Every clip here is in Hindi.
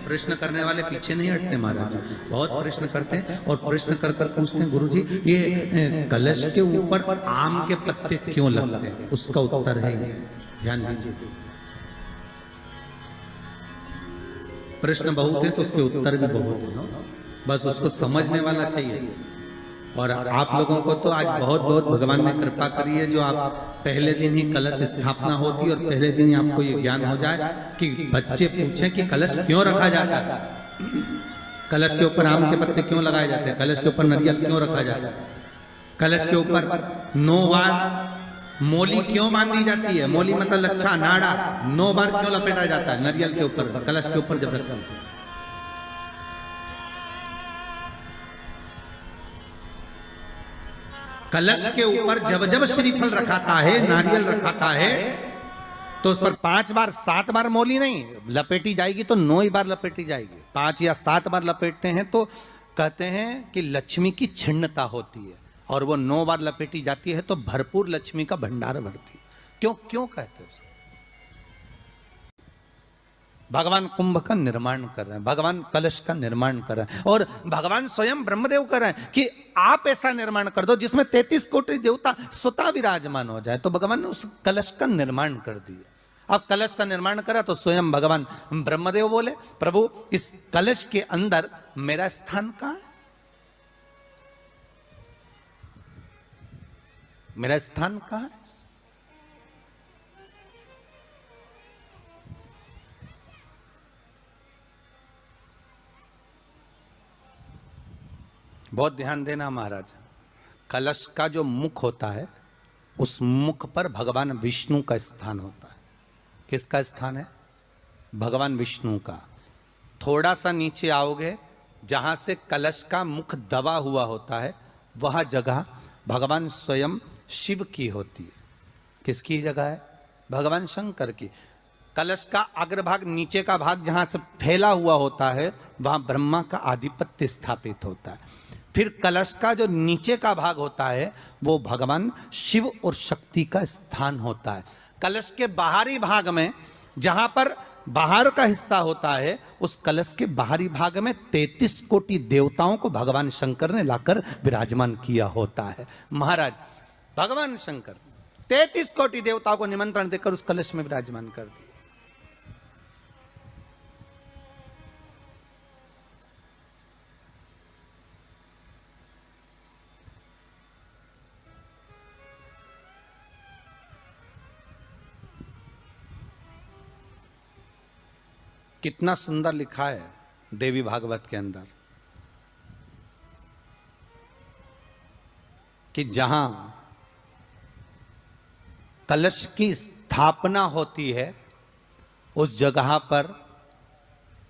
प्रश्न करने वाले पीछे नहीं हटते महाराज, बहुत प्रश्न करते हैं और प्रश्न कर कर पूछते हैं, गुरुजी ये कलश के ऊपर आम के पत्ते क्यों लगते हैं? उसका उत्तर है ये, ध्यान दीजिए। प्रश्न बहुत है तो उसके उत्तर भी बहुत है, बस उसको समझने वाला चाहिए। और आप लोगों को तो आज बहुत बहुत भगवान ने कृपा करी है, जो आप पहले दिन ही कलश स्थापना होती है और पहले दिन ही आपको ये ज्ञान हो जाए कि बच्चे पूछें कि कलश क्यों रखा जाता है, कलश के ऊपर आम के पत्ते क्यों लगाए जाते हैं, कलश के ऊपर नारियल क्यों रखा जाता है, कलश के ऊपर 9 बार मोली क्यों बांधी जाती है, मोली मतलब लच्छा नाड़ा 9 बार क्यों लपेटा जाता है नारियल के ऊपर, कलश के ऊपर जब रखते हैं। कलश के ऊपर जब जब श्रीफल रखाता है, नारियल रखाता है, तो उस पर 5 बार 7 बार मोली नहीं लपेटी जाएगी, तो 9 ही बार लपेटी जाएगी। 5 या 7 बार लपेटते हैं तो कहते हैं कि लक्ष्मी की छिन्नता होती है, और वो 9 बार लपेटी जाती है तो भरपूर लक्ष्मी का भंडार भरती है। क्यों क्यों कहते हैं? भगवान कुंभ का निर्माण कर रहे हैं, भगवान कलश का निर्माण कर रहे हैं, और भगवान स्वयं ब्रह्मदेव कर रहे हैं कि आप ऐसा निर्माण कर दो जिसमें 33 कोटि देवता स्वतः विराजमान हो जाए। तो भगवान ने उस कलश का निर्माण कर दिया। अब कलश का निर्माण करा तो स्वयं भगवान ब्रह्मदेव बोले, प्रभु इस कलश के अंदर मेरा स्थान कहां है, मेरा स्थान कहां है? बहुत ध्यान देना महाराज, कलश का जो मुख होता है उस मुख पर भगवान विष्णु का स्थान होता है। किसका स्थान है? भगवान विष्णु का। थोड़ा सा नीचे आओगे, जहां से कलश का मुख दबा हुआ होता है, वह जगह भगवान स्वयं शिव की होती है। किसकी जगह है? भगवान शंकर की। कलश का अग्रभाग, नीचे का भाग जहां से फैला हुआ होता है, वहां ब्रह्मा का आधिपत्य स्थापित होता है। फिर कलश का जो नीचे का भाग होता है वो भगवान शिव और शक्ति का स्थान होता है। कलश के बाहरी भाग में, जहां पर बाहर का हिस्सा होता है, उस कलश के बाहरी भाग में 33 कोटि देवताओं को भगवान शंकर ने लाकर विराजमान किया होता है। महाराज भगवान शंकर 33 कोटि देवताओं को निमंत्रण देकर उस कलश में विराजमान कर दिया। कितना सुंदर लिखा है देवी भागवत के अंदर कि जहां कलश की स्थापना होती है उस जगह पर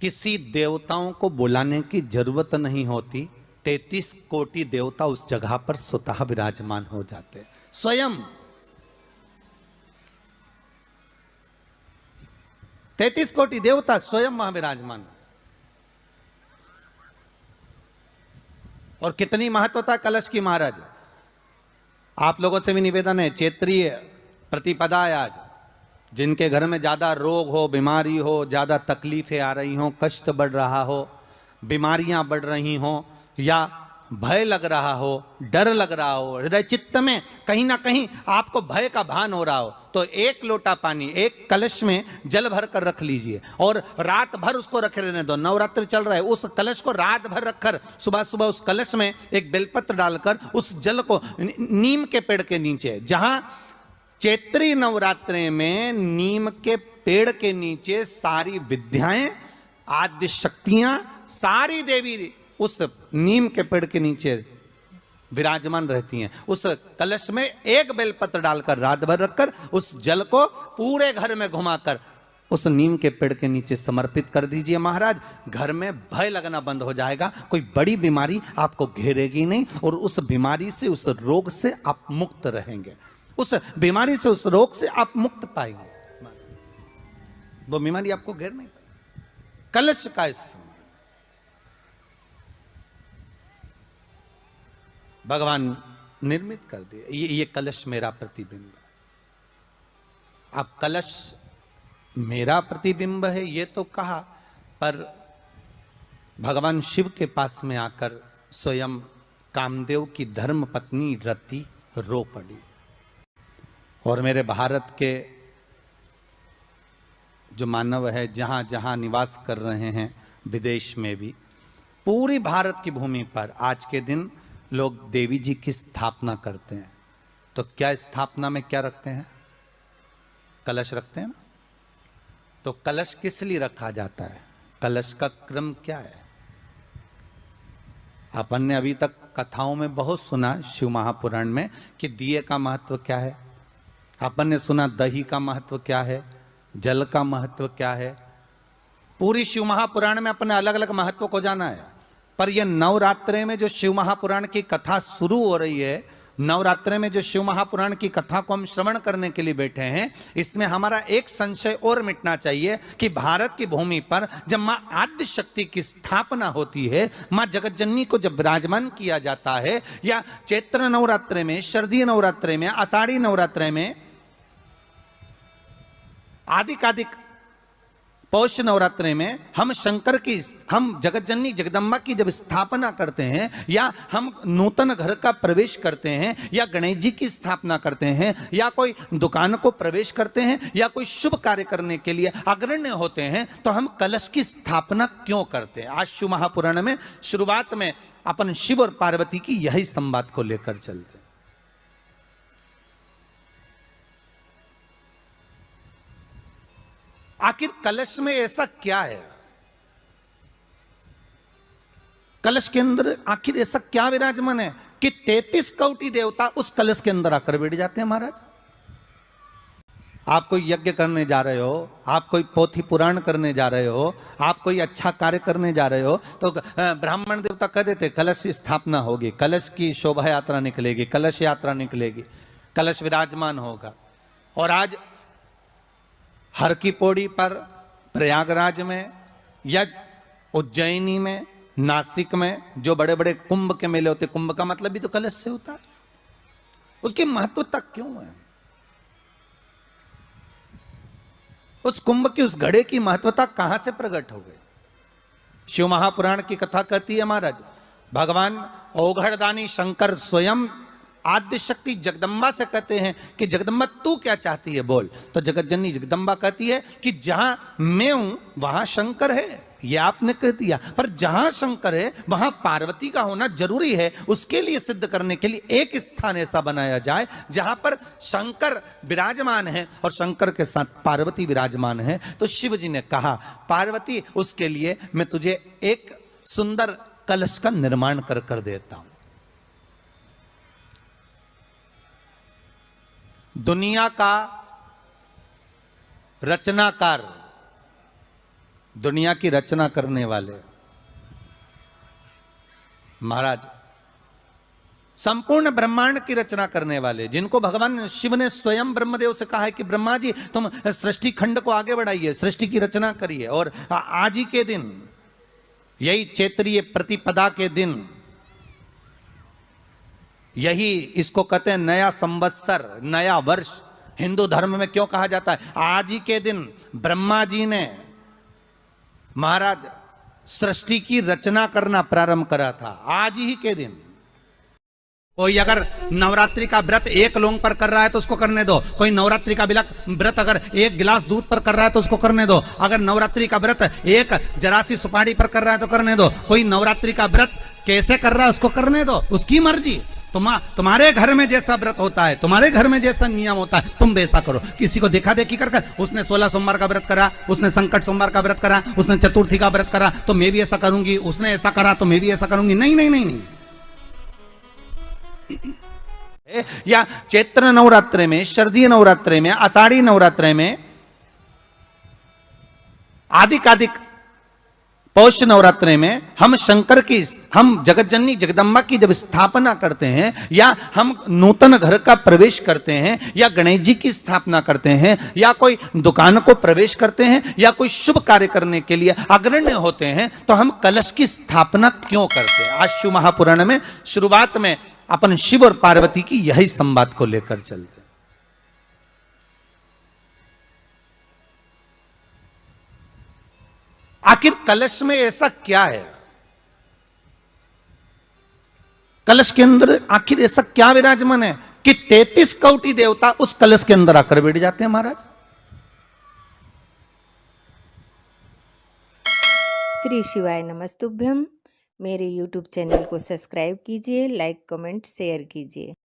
किसी देवताओं को बुलाने की जरूरत नहीं होती। 33 कोटि देवता उस जगह पर स्वतः विराजमान हो जाते हैं। स्वयं 33 कोटि देवता स्वयं वहां विराजमान। और कितनी महत्वता कलश की महाराज। आप लोगों से भी निवेदन है, क्षेत्रीय प्रतिपदा है आज, जिनके घर में ज्यादा रोग हो, बीमारी हो, ज्यादा तकलीफें आ रही हो, कष्ट बढ़ रहा हो, बीमारियां बढ़ रही हो, या भय लग रहा हो, डर लग रहा हो, हृदय चित्त में कहीं ना कहीं आपको भय का भान हो रहा हो, तो 1 लोटा पानी एक कलश में जल भर कर रख लीजिए और रात भर उसको रखे रहने दो। नवरात्र चल रहा है, उस कलश को रात भर रखकर सुबह सुबह उस कलश में एक बेलपत्र डालकर उस जल को नीम के पेड़ के नीचे, जहां चैत्री नवरात्रि में नीम के पेड़ के नीचे सारी विद्याएं, आद्य शक्तियां, सारी देवी उस नीम के पेड़ के नीचे विराजमान रहती हैं। उस कलश में एक बेलपत्र डालकर रात भर रखकर उस जल को पूरे घर में घुमाकर उस नीम के पेड़ के नीचे समर्पित कर दीजिए महाराज। घर में भय लगना बंद हो जाएगा, कोई बड़ी बीमारी आपको घेरेगी नहीं, और उस बीमारी से, उस रोग से आप मुक्त रहेंगे। उस बीमारी से, उस रोग से आप मुक्त पाएंगे, वो बीमारी आपको घेर नहीं पाएगी। कलश का इस भगवान निर्मित कर दिया। ये कलश मेरा प्रतिबिंब है। अब कलश मेरा प्रतिबिंब है ये तो कहा, पर भगवान शिव के पास में आकर स्वयं कामदेव की धर्म पत्नी रति रो पड़ी। और मेरे भारत के जो मानव है जहाँ जहाँ निवास कर रहे हैं, विदेश में भी, पूरी भारत की भूमि पर आज के दिन लोग देवी जी की स्थापना करते हैं। तो क्या स्थापना में क्या रखते हैं? कलश रखते हैं ना। तो कलश किस लिए रखा जाता है? कलश का क्रम क्या है? अपन ने अभी तक कथाओं में बहुत सुना शिव महापुराण में कि दिए का महत्व क्या है, अपन ने सुना दही का महत्व क्या है, जल का महत्व क्या है। पूरी शिव महापुराण में अपने अलग अलग महत्व को जाना है। पर यह नवरात्रे में जो शिव महापुराण की कथा शुरू हो रही है, नवरात्रे में जो शिव महापुराण की कथा को हम श्रवण करने के लिए बैठे हैं, इसमें हमारा एक संशय और मिटना चाहिए कि भारत की भूमि पर जब मां आद्य शक्ति की स्थापना होती है, मां जगतजननी को जब विराजमान किया जाता है, या चैत्र नवरात्रे में, शरदीय नवरात्रे में, आषाढ़ी नवरात्रे में, आदिकादिक पौष नवरात्रे में हम शंकर की, हम जगतजननी जगदम्बा की जब स्थापना करते हैं, या हम नूतन घर का प्रवेश करते हैं, या गणेश जी की स्थापना करते हैं, या कोई दुकान को प्रवेश करते हैं, या कोई शुभ कार्य करने के लिए अग्रण्य होते हैं, तो हम कलश की स्थापना क्यों करते हैं? आज शिव महापुराण में शुरुआत में अपन शिव और पार्वती की यही संवाद को लेकर चलते हैं। आखिर कलश में ऐसा क्या है? कलश के अंदर आखिर ऐसा क्या विराजमान है कि 33 कोटि देवता उस कलश के अंदर आकर बैठ जाते हैं? महाराज, आप कोई यज्ञ करने जा रहे हो, आप कोई पोथी पुराण करने जा रहे हो, आप कोई अच्छा कार्य करने जा रहे हो, तो ब्राह्मण देवता कह देते कलश की स्थापना होगी, कलश की शोभा यात्रा निकलेगी, कलश यात्रा निकलेगी, कलश विराजमान होगा। और आज हर की पौड़ी पर, प्रयागराज में, या उज्जैनी में, नासिक में जो बड़े बड़े कुंभ के मेले होते, कुंभ का मतलब भी तो कलश से होता है। उसकी महत्वता क्यों है? उस कुंभ की, उस घड़े की महत्वता कहां से प्रकट हो गई? शिव महापुराण की कथा कहती है महाराज, भगवान औघड़दानी शंकर स्वयं आद्य शक्ति जगदम्बा से कहते हैं कि जगदम्बा तू क्या चाहती है बोल। तो जगतजननी जगदम्बा कहती है कि जहां मैं हूं वहां शंकर है। ये आपने कह दिया, पर जहां शंकर है वहां पार्वती का होना जरूरी है। उसके लिए सिद्ध करने के लिए एक स्थान ऐसा बनाया जाए जहां पर शंकर विराजमान है और शंकर के साथ पार्वती विराजमान है। तो शिव जी ने कहा, पार्वती उसके लिए मैं तुझे एक सुंदर कलश का निर्माण कर देता हूं। दुनिया का रचनाकार, दुनिया की रचना करने वाले महाराज, संपूर्ण ब्रह्मांड की रचना करने वाले, जिनको भगवान शिव ने स्वयं ब्रह्मदेव से कहा है कि ब्रह्मा जी तुम सृष्टि खंड को आगे बढ़ाइए, सृष्टि की रचना करिए। और आज ही के दिन, यही चैत्रीय प्रतिपदा के दिन, यही इसको कहते हैं नया संवत्सर, नया वर्ष। हिंदू धर्म में क्यों कहा जाता है? आज ही के दिन ब्रह्मा जी ने महाराज सृष्टि की रचना करना प्रारंभ करा था, आज ही के दिन। कोई अगर नवरात्रि का व्रत एक लौंग पर कर रहा है तो उसको करने दो। कोई नवरात्रि का व्रत अगर एक गिलास दूध पर कर रहा है तो उसको करने दो। अगर नवरात्रि का व्रत एक जरासी सुपारी पर कर रहा है तो करने दो। कोई नवरात्रि का व्रत कैसे कर रहा है उसको करने दो, उसकी मर्जी। तुम्हारे घर में जैसा व्रत होता है, तुम्हारे घर में जैसा नियम होता है, तुम वैसा करो। किसी को देखा देखी कर उसने 16 सोमवार का व्रत करा, उसने संकट सोमवार का व्रत करा, उसने चतुर्थी का व्रत करा तो मैं भी ऐसा करूंगी, उसने ऐसा करा तो मैं भी ऐसा करूंगी। नहीं नहीं नहीं नहीं। या चैत्र नवरात्रे में, शरदीय नवरात्रे में, आषाढ़ी नवरात्रे में, आदिकादिक पौष नवरात्रे में हम शंकर की, हम जगतजननी जगदम्बा की जब स्थापना करते हैं, या हम नूतन घर का प्रवेश करते हैं, या गणेश जी की स्थापना करते हैं, या कोई दुकान को प्रवेश करते हैं, या कोई शुभ कार्य करने के लिए अग्रण्य होते हैं, तो हम कलश की स्थापना क्यों करते हैं? आज शिव महापुराण में शुरुआत में अपन शिव और पार्वती की यही संवाद को लेकर चलते। आखिर कलश में ऐसा क्या है? कलश के अंदर आखिर ऐसा क्या विराजमान है कि 33 कोटि देवता उस कलश के अंदर आकर बैठ जाते हैं महाराज। श्री शिवाय नमस्तुभ्यम। मेरे YouTube चैनल को सब्सक्राइब कीजिए, लाइक कमेंट शेयर कीजिए।